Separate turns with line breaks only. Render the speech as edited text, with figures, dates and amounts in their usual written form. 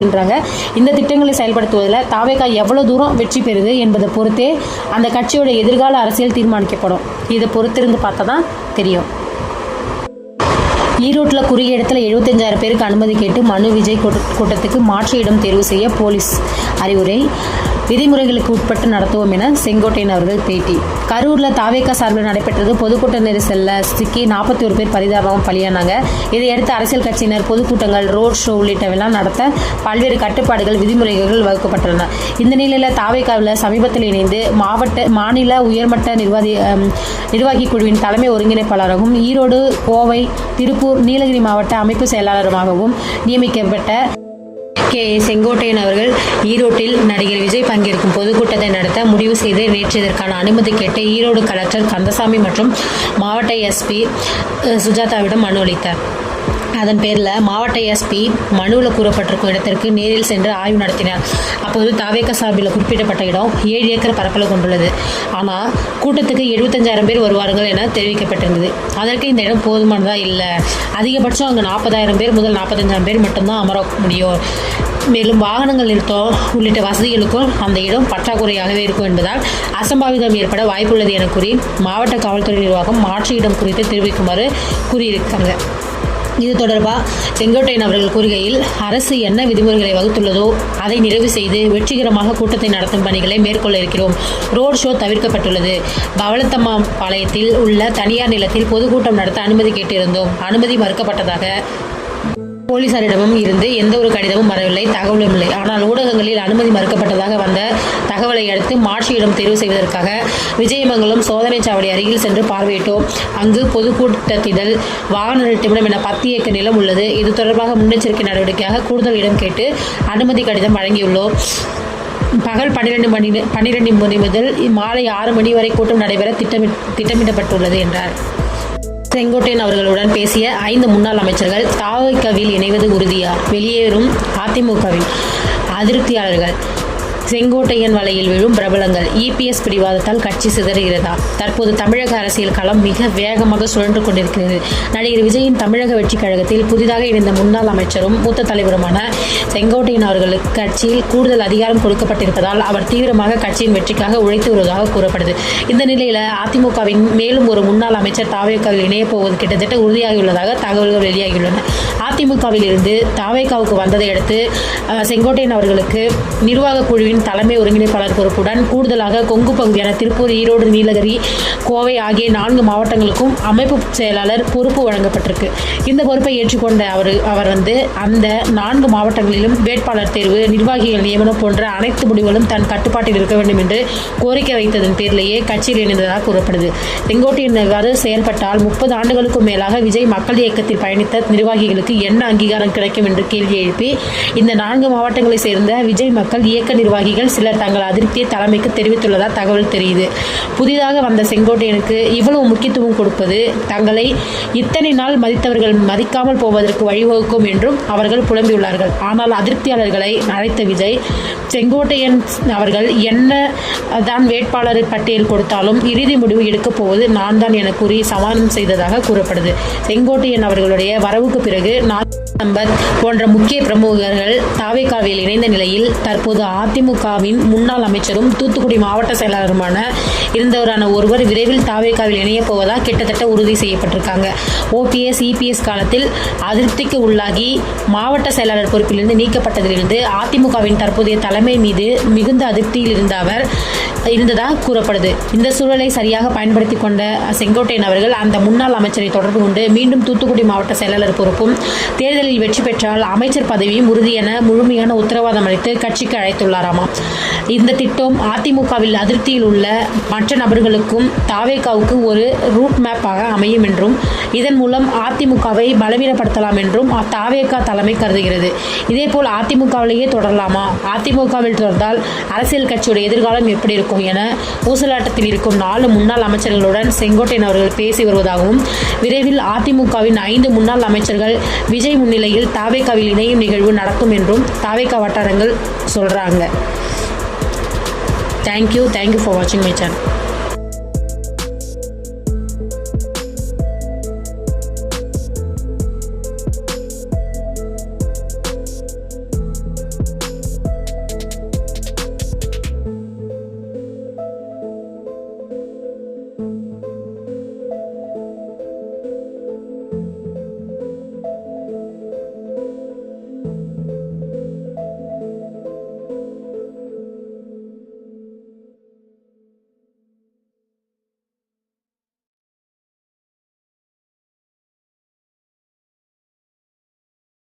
இந்த திட்டங்களை செயல்படுத்துவதில் தாவேகா எவ்வளவு தூரம் வெற்றி பெறுது என்பதை பொறுத்தே அந்த கட்சியோட எதிர்கால அரசியல் தீர்மானிக்கப்படும். இதை பொறுத்திருந்து பார்த்தா தான் தெரியும். ஈரோட்டில் குறுகிய இடத்துல 75,000 பேருக்கு அனுமதி கேட்டு மனு விஜய் கூட்டத்துக்கு மாற்று இடம் தேர்வு செய்ய போலீஸ் அறிவுரை. விதிமுறைகளுக்கு உட்பட்டு நடத்துவோம் என செங்கோட்டையன் அவர்கள் பேட்டி. கரூரில் தாவேகா சார்பில் நடைபெற்றது பொதுக்கூட்ட நெரிசலில் சிக்கி 41 பேர் பரிதாபமாக பலியானாங்க. இதையடுத்து அரசியல் கட்சியினர் பொதுக்கூட்டங்கள், ரோட் ஷோ உள்ளிட்டவெல்லாம் நடத்த பல்வேறு கட்டுப்பாடுகள், விதிமுறைகள் வகுக்கப்பட்டுள்ளன. இந்த நிலையில் தாவேகாவில் சமீபத்தில் இணைந்து மாநில உயர்மட்ட நிர்வாகி குழுவின் தலைமை ஒருங்கிணைப்பாளராகவும் ஈரோடு, கோவை, திருப்பூர், நீலகிரி மாவட்ட அமைப்பு செயலாளருமாகவும் நியமிக்கப்பட்ட செங்கோட்டையன் அவர்கள் ஈரோட்டில் நடிகர் விஜய் பங்கேற்கும் பொதுக்கூட்டத்தை நடத்த முடிவு செய்து நேற்று இதற்கான அனுமதி கேட்டு ஈரோடு கலெக்டர் கந்தசாமி மற்றும் மாவட்ட எஸ்பி சுஜாதாவிடம் மனு அளித்தார். அதன் பேரில் மாவட்ட எஸ்பி மனுவில் கூறப்பட்டிருக்கும் இடத்திற்கு நேரில் சென்று ஆய்வு நடத்தினார். அப்போது தாவேகா சார்பில் குறிப்பிடப்பட்ட இடம் 7 ஏக்கர் பரப்பளவு கொண்டுள்ளது. ஆனால் கூட்டத்துக்கு 75,000 பேர் வருவார்கள் என தெரிவிக்கப்பட்டிருந்தது. அதற்கு இந்த இடம் போதுமானதா இல்லை. அதிகபட்சம் அங்கே 40,000 பேர் முதல் 45,000 பேர் மட்டும்தான் அமர முடியும். மேலும் வாகனங்கள் நிறுத்தம் உள்ளிட்ட வசதிகளுக்கும் அந்த இடம் பற்றாக்குறையாகவே இருக்கும் என்பதால் அசம்பாவிதம் ஏற்பட வாய்ப்புள்ளது என கூறி மாவட்ட காவல்துறை நிர்வாகம் மாற்று இடம் குறித்து தெரிவிக்குமாறு கூறியிருக்காங்க. இது தொடர்பாக செங்கோட்டையன் அவர்கள் கூறுகையில், அரசு என்ன விதிமுறைகளை வகுத்துள்ளதோ அதை நிறைவு செய்து வெற்றிகரமாக கூட்டத்தை நடத்தும் பணிகளை மேற்கொள்ள இருக்கிறோம். Road show தவிர்க்கப்பட்டுள்ளது. பவளத்தம்மா பாளையத்தில் உள்ள தனியார் நிலத்தில் பொதுக்கூட்டம் நடத்த அனுமதி கேட்டிருந்தோம். அனுமதி மறுக்கப்பட்டதாக போலீசாரிடமும் இருந்து எந்த ஒரு கடிதமும் வரவில்லை, தகவலும் இல்லை. ஆனால் ஊடகங்களில் அனுமதி மறுக்கப்பட்டதாக வந்த தகவலை அடுத்து மாற்று இடம் தேர்வு செய்வதற்காக விஜயமங்கலம் சோதனை சாவடி அருகில் சென்று பார்வையிட்டோம். அங்கு பொதுக்கூட்டத்திடல், வாகன நிறுத்தமிடம் என 10 ஏக்கர் நிலம் உள்ளது. இது தொடர்பாக முன்னெச்சரிக்கை நடவடிக்கையாக கூடுதல் இடம் கேட்டு அனுமதி கடிதம் வழங்கியுள்ளோம். பகல் 12 மணி முதல் மாலை 6 மணி வரை கூட்டம் நடைபெற திட்டமிடப்பட்டுள்ளது என்றார். செங்கோட்டையன் அவர்களுடன் பேசிய 5 முன்னாள் அமைச்சர்கள் தாவேகாவில் இணைவது உறுதியா? வெளியேறும் அதிமுகவின் அதிருப்தியாளர்கள். செங்கோட்டையன் வலையில் விழும் பிரபலங்கள். இபிஎஸ் பிடிவாதத்தால் கட்சி சிதறுகிறதா? தற்போது தமிழக அரசியல் களம் மிக வேகமாக சுழன்று கொண்டிருக்கிறது. நடிகர் விஜயின் தமிழக வெற்றிக் கழகத்தில் புதிதாக இணைந்த முன்னாள் அமைச்சரும் மூத்த தலைவருமான செங்கோட்டையன் அவர்களுக்கு கட்சியில் கூடுதல் அதிகாரம் கொடுக்கப்பட்டிருப்பதால் அவர் தீவிரமாக கட்சியின் வெற்றிக்காக உழைத்து வருவதாக கூறப்படுது. இந்த நிலையில் அதிமுகவின் மேலும் ஒரு முன்னாள் அமைச்சர் தாவேகாவில் இணையப் போவது கிட்டத்தட்ட உறுதியாகியுள்ளதாக தகவல்கள் வெளியாகியுள்ளன. அதிமுகவில் இருந்து தாவேகாவுக்கு வந்ததை அடுத்து செங்கோட்டையன் அவர்களுக்கு நிர்வாக குழுவின் தலைமை ஒருங்கிணைப்பாளர் பொறுப்புடன் கூடுதலாக கொங்கு பகுதியான திருப்பூர், ஈரோடு, நீலகிரி, கோவை ஆகிய 4 மாவட்டங்களுக்கும் அமைப்பு செயலாளர் பொறுப்பு வழங்கப்பட்டிருக்கு. இந்த பொறுப்பை ஏற்றுக்கொண்ட அவர் அந்த 4 மாவட்டங்களிலும் வேட்பாளர் தேர்வு, நிர்வாகிகள் நியமனம் போன்ற அனைத்து முடிவுகளும் தன் கட்டுப்பாட்டில் இருக்க வேண்டும் என்று கோரிக்கை வைத்ததன் பேரிலேயே கட்சியில் இணைந்ததாக கூறப்படுது. செங்கோட்டையன் இவ்வாறு செயல்பட்டால் 30 ஆண்டுகளுக்கும் மேலாக விஜய் மக்கள் இயக்கத்தில் பயணித்த நிர்வாகிகளுக்கு என்ன அங்கீகாரம் கிடைக்கும் என்று கேள்வி எழுப்பி இந்த 4 மாவட்டங்களை சேர்ந்த விஜய் மக்கள் இயக்க நிர்வாகிகள் சிலர் தங்கள் அதிருப்தியை தலைமைக்கு தெரிவித்துள்ளதாக தகவல் தெரியுது. புதிதாக வந்த செங்கோட்டையனுக்கு இவ்வளவு முக்கியத்துவம் கொடுப்பது தங்களை இத்தனை நாள் மதித்தவர்கள் மதிக்காமல் போவதற்கு வழிவகுக்கும் என்றும் அவர்கள் புலம்பியுள்ளார்கள். ஆனால் அதிருப்தியாளர்களை அழைத்த விஜய், செங்கோட்டையன் அவர்கள் என்ன தான் வேட்பாளர் பட்டியல் கொடுத்தாலும் இறுதி முடிவு எடுக்கப் போவது நான் தான் என கூறி சமாதானம் செய்ததாக கூறப்படுது. செங்கோட்டையன் அவர்களுடைய வரவுக்கு பிறகு நம்பர் போன்ற முக்கிய பிரமுகர்கள் தாவேகாவில் இணைந்த நிலையில் தற்போது அதிமுகவின் முன்னாள் அமைச்சரும் தூத்துக்குடி மாவட்ட செயலாளருமான இருந்தவரான ஒருவர் விரைவில் தாவேகாவில் இணைய போவதா கிட்டத்தட்ட உறுதி செய்யப்பட்டிருக்காங்க. ஓபிஎஸ், இபிஎஸ் காலத்தில் அதிருப்திக்கு உள்ளாகி மாவட்ட செயலாளர் பொறுப்பிலிருந்து நீக்கப்பட்டதிலிருந்து அதிமுகவின் தற்போதைய தலைமை மீது மிகுந்த அதிருப்தியில் இருந்ததாக கூறப்படுது. இந்த சூழலை சரியாக பயன்படுத்தி கொண்ட செங்கோட்டையன் அவர்கள் அந்த முன்னாள் அமைச்சரை தொடர்பு கொண்டு மீண்டும் தூத்துக்குடி மாவட்ட செயலாளர் பொறுப்பும், தேர்தலில் வெற்றி பெற்றால் அமைச்சர் பதவியும் உறுதி என முழுமையான உத்தரவாதம் அளித்து கட்சிக்கு அழைத்துள்ளாராமா. இந்த திட்டம் அதிமுகவில் அதிருப்தியில் உள்ள மற்ற நபர்களுக்கும் தாவேகாவுக்கு ஒரு ரூட் மேப்பாக அமையும் என்றும் இதன் மூலம் அதிமுகவை பலவீனப்படுத்தலாம் என்றும் தாவேகா தலைமை கருதுகிறது. இதேபோல் அதிமுகவிலேயே தொடரலாமா? அதிமுகவில் தொடர்ந்தால் அரசியல் கட்சியோட எதிர்காலம் எப்படி இருக்கும் என ஊசலாட்டத்தில் இருக்கும் 4 முன்னாள் அமைச்சர்களுடன் செங்கோட்டையன் அவர்கள் பேசி வருவதாகவும், விரைவில் அதிமுகவின் 5 முன்னாள் அமைச்சர்கள் விஜய் முன்னிலையில் தாவேகாவில் இணையும் நிகழ்வு நடக்கும் என்றும் தாவேகா வட்டாரங்கள் சொல்றாங்க. தேங்க்யூ ஃபார் வாட்சிங் மை சேனல்.